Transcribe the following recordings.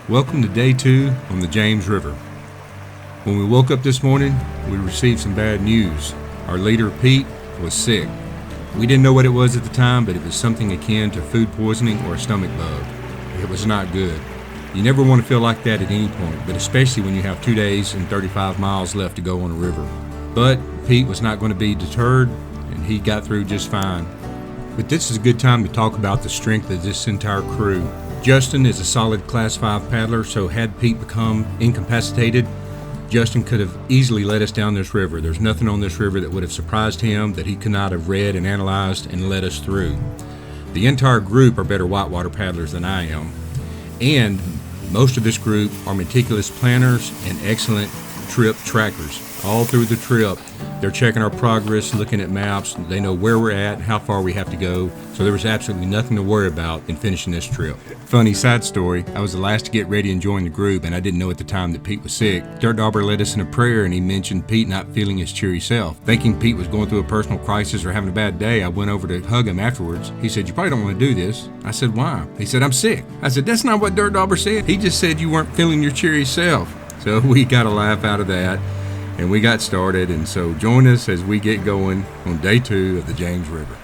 Welcome to day 2 on the James River. When we woke up this morning, we received some bad news. Our leader, Pete, was sick. We didn't know what it was at the time, but it was something akin to food poisoning or a stomach bug. It was not good. You never want to feel like that at any point, but especially when you have 2 days and 35 miles left to go on a river. But Pete was not going to be deterred, and he got through just fine. But this is a good time to talk about the strength of this entire crew. Justin is a solid Class 5 paddler, so had Pete become incapacitated, Justin could have easily led us down this river. There's nothing on this river that would have surprised him that he could not have read and analyzed and led us through. The entire group are better whitewater paddlers than I am, and most of this group are meticulous planners and excellent trip trackers. All through the trip, they're checking our progress, looking at maps. They know where we're at, how far we have to go, so there was absolutely nothing to worry about in finishing this trip. Funny side story, I was the last to get ready and join the group, and I didn't know at the time that Pete was sick. Dirt Dauber led us in a prayer, and he mentioned Pete not feeling his cheery self. Thinking Pete was going through a personal crisis or having a bad day, I went over to hug him afterwards. He said, "You probably don't want to do this." I said, "Why?" He said, "I'm sick." I said, "That's not what Dirt Dauber said. He just said you weren't feeling your cheery self." So we got a laugh out of that, and we got started, and so join us as we get going on day 2 of the James River.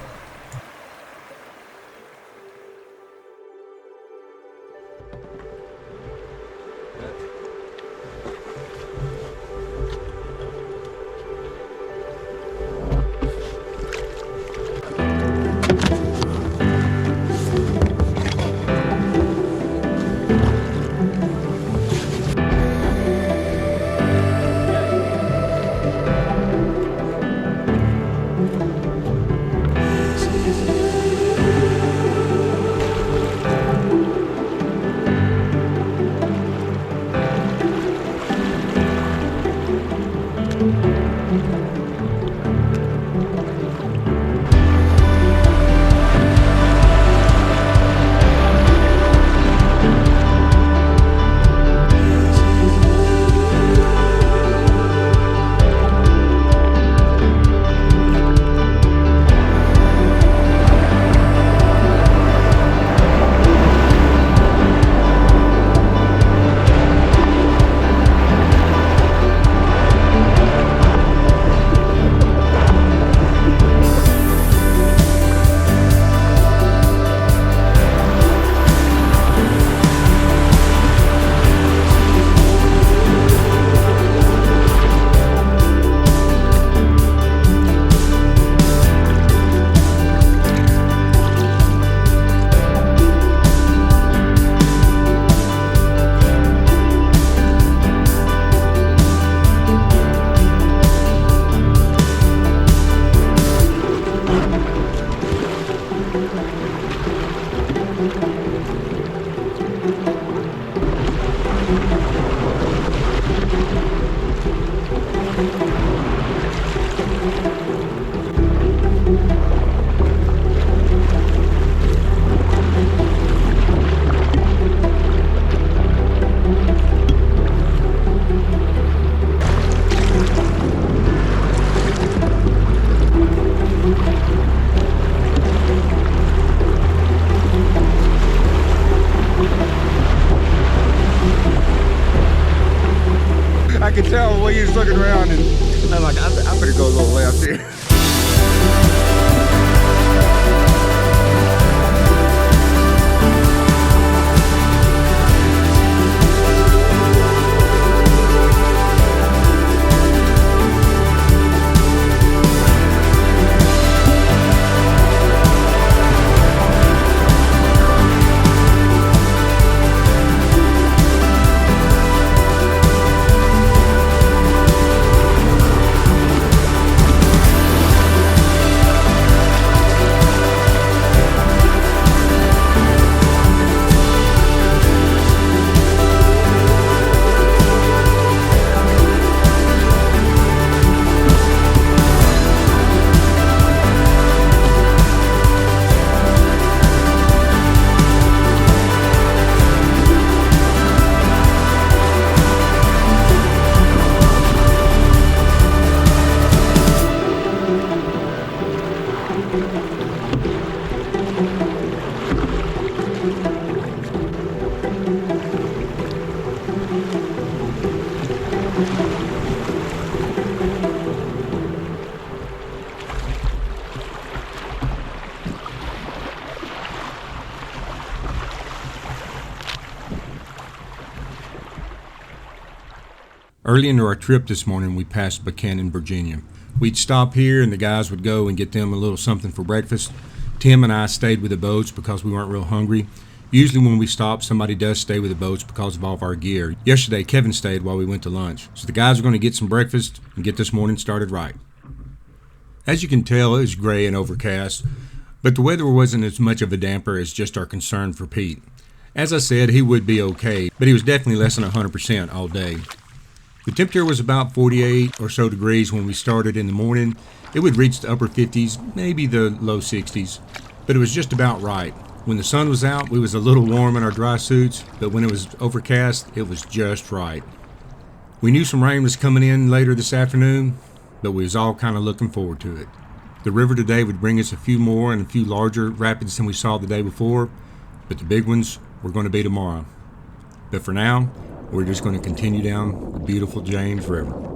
I could tell the way he was looking around, and I'm like, I better go a little left here. Early into our trip this morning, we passed Buchanan, Virginia. We'd stop here and the guys would go and get them a little something for breakfast. Tim and I stayed with the boats because we weren't real hungry. Usually when we stop, somebody does stay with the boats because of all of our gear. Yesterday, Kevin stayed while we went to lunch. So the guys are going to get some breakfast and get this morning started right. As you can tell, it was gray and overcast, but the weather wasn't as much of a damper as just our concern for Pete. As I said, he would be okay, but he was definitely less than 100% all day. The temperature was about 48 or so degrees when we started in the morning. It would reach the upper 50s, maybe the low 60s, but it was just about right. When the sun was out, we was a little warm in our dry suits, but when it was overcast, it was just right. We knew some rain was coming in later this afternoon, but we was all kind of looking forward to it. The river today would bring us a few more and a few larger rapids than we saw the day before, but the big ones were going to be tomorrow. But for now, we're just going to continue down the beautiful James River.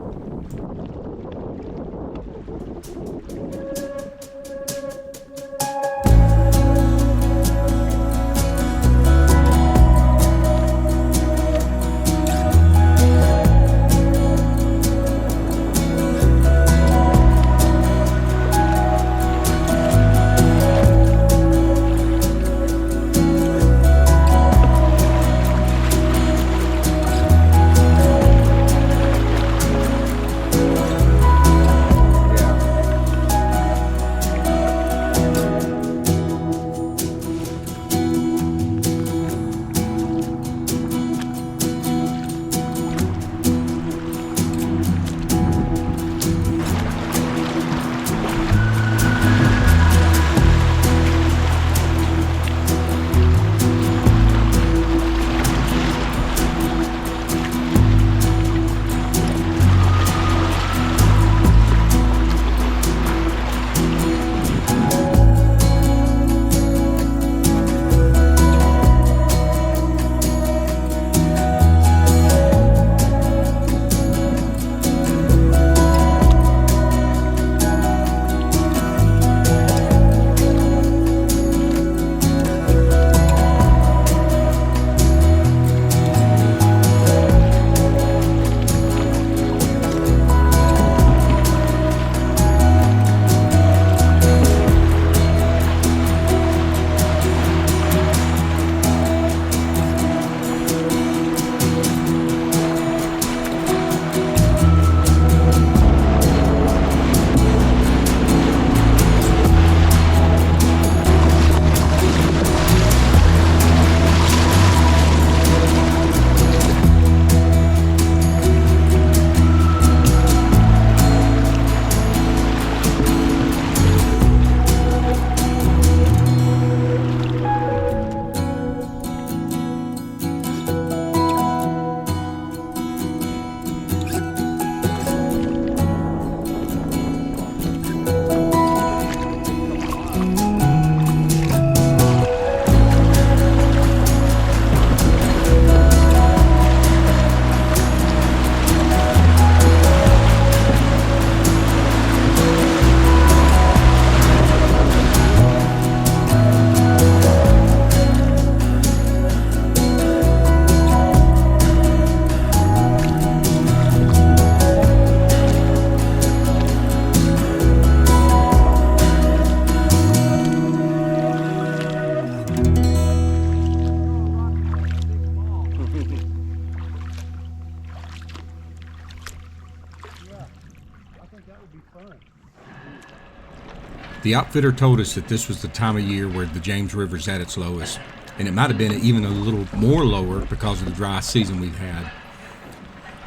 The outfitter told us that this was the time of year where the James River's at its lowest, and it might have been even a little more lower because of the dry season we've had.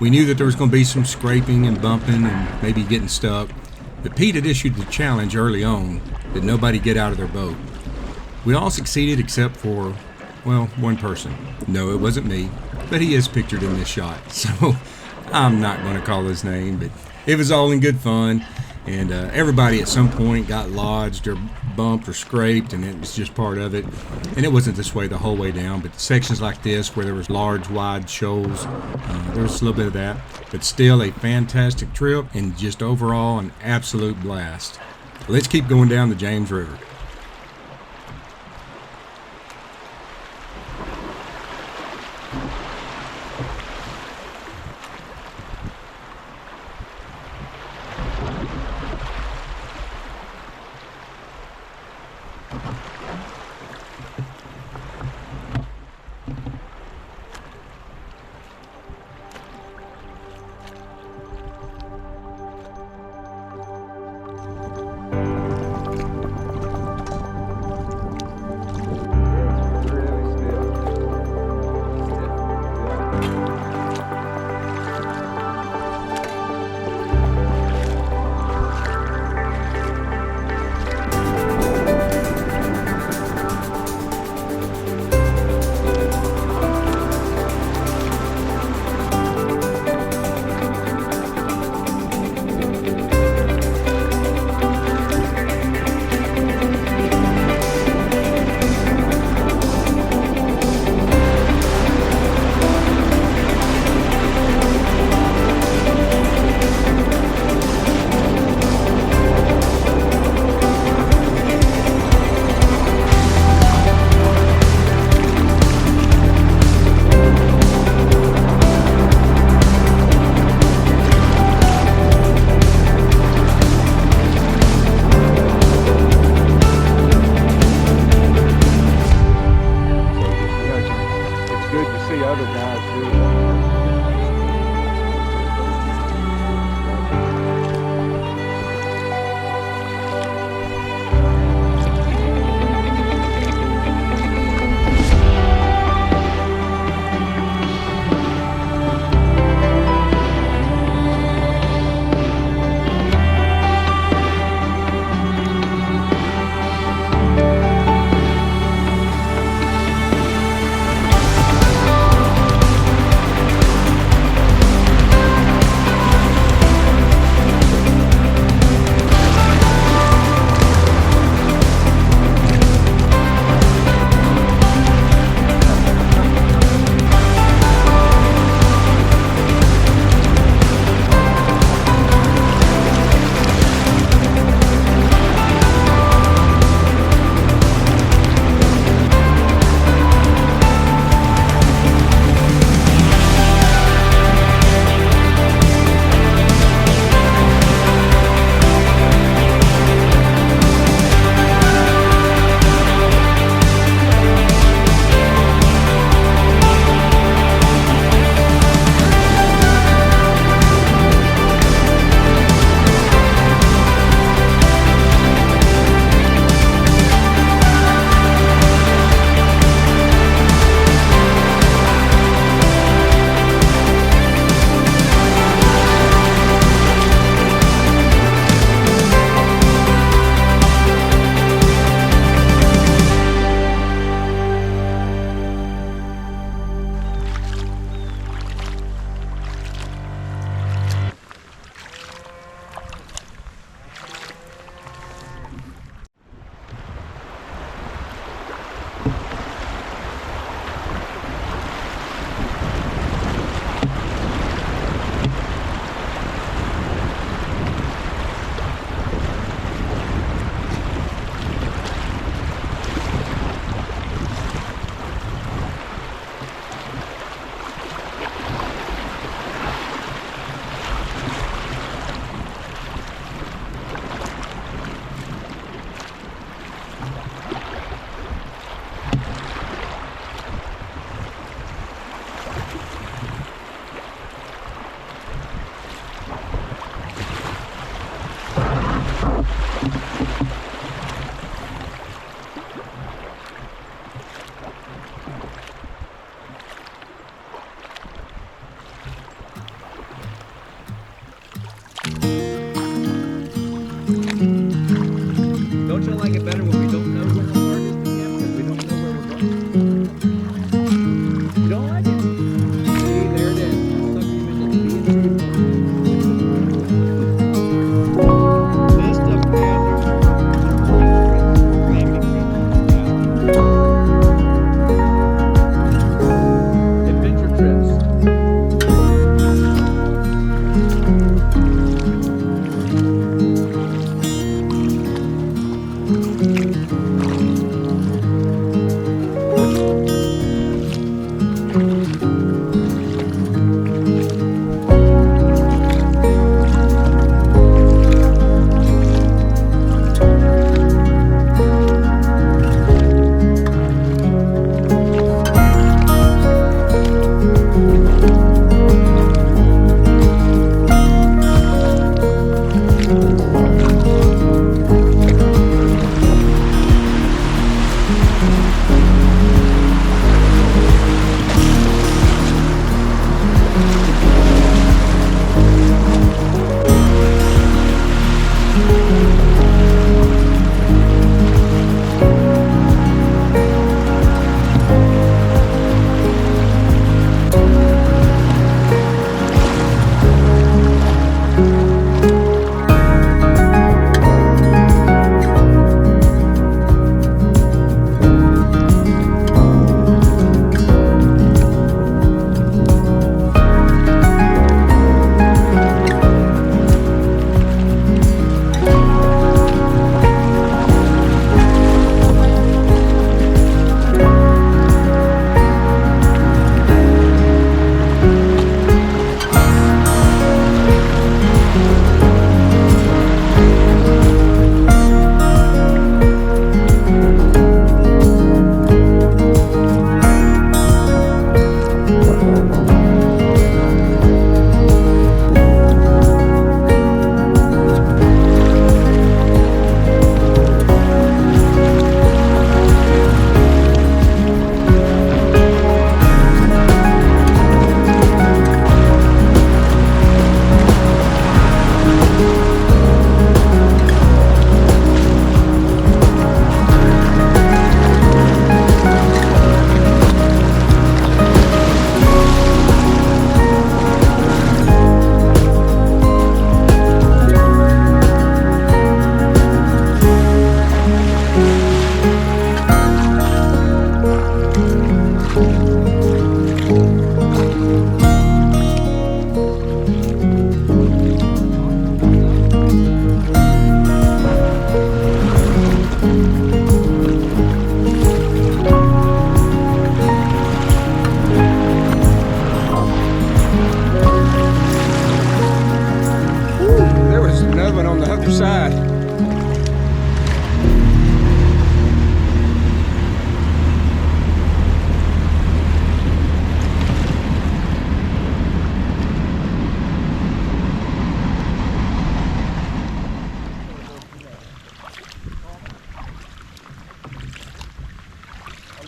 We knew that there was going to be some scraping and bumping and maybe getting stuck, but Pete had issued the challenge early on that nobody get out of their boat. We all succeeded except for, well, one person. No, it wasn't me, but he is pictured in this shot, so I'm not going to call his name, but it was all in good fun. And everybody at some point got lodged or bumped or scraped, and it was just part of it. And it wasn't this way the whole way down, but sections like this where there was large, wide shoals, there was a little bit of that. But still a fantastic trip and just overall an absolute blast. Let's keep going down the James River.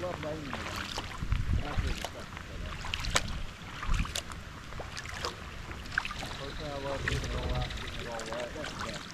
love laying in the rain. That's really the stuff to set up. Personally, I love getting it all out, getting it all wet. That's the best.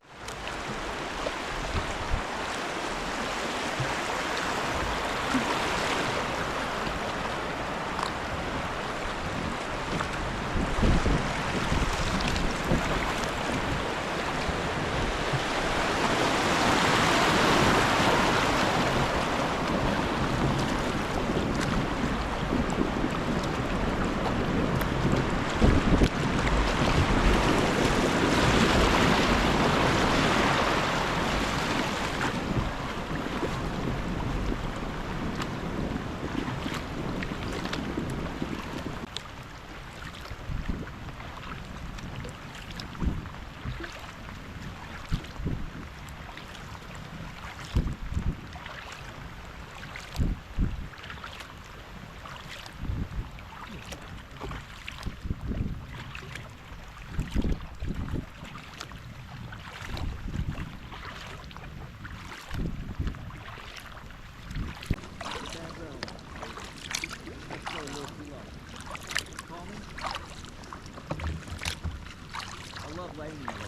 I love laying in the rain.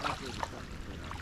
That's really the stuff to set up.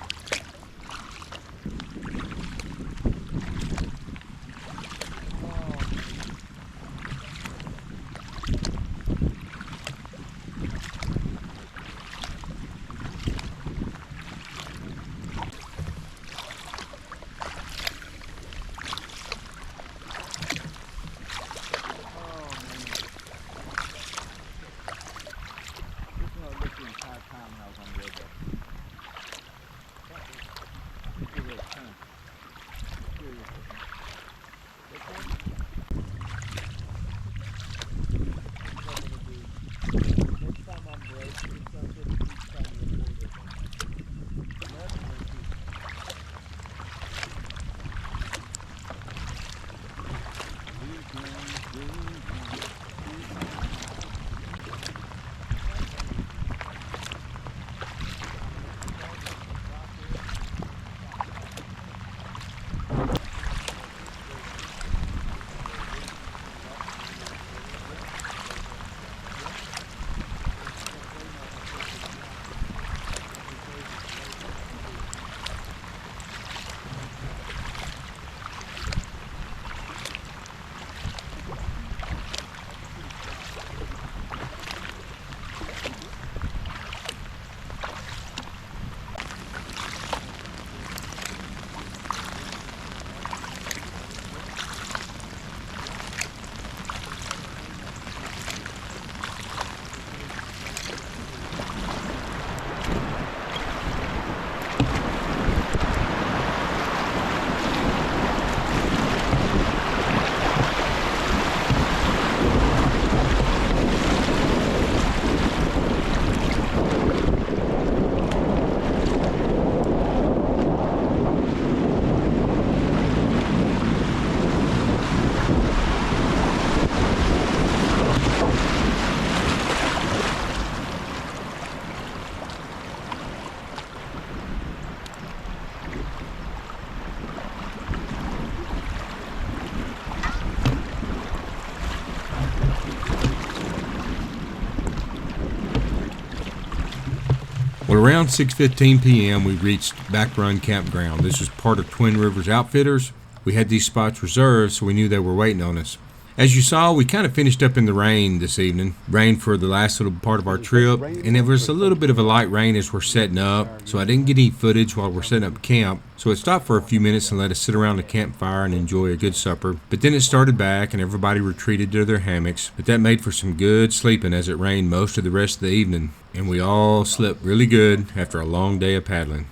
Well, around 6:15 p.m., we reached Back Run Campground. This was part of Twin Rivers Outfitters. We had these spots reserved, so we knew they were waiting on us. As you saw, we kind of finished up in the rain this evening. Rain for the last little part of our trip, and there was a little bit of a light rain as we're setting up, so I didn't get any footage while we're setting up camp. So it stopped for a few minutes and let us sit around the campfire and enjoy a good supper. But then it started back and everybody retreated to their hammocks. But that made for some good sleeping as it rained most of the rest of the evening. And we all slept really good after a long day of paddling.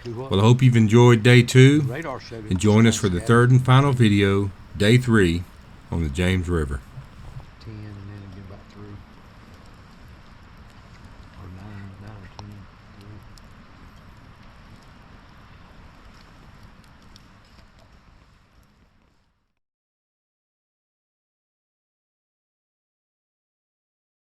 Well, I hope you've enjoyed day 2 and join us for the third and final video, day 3, on the James River.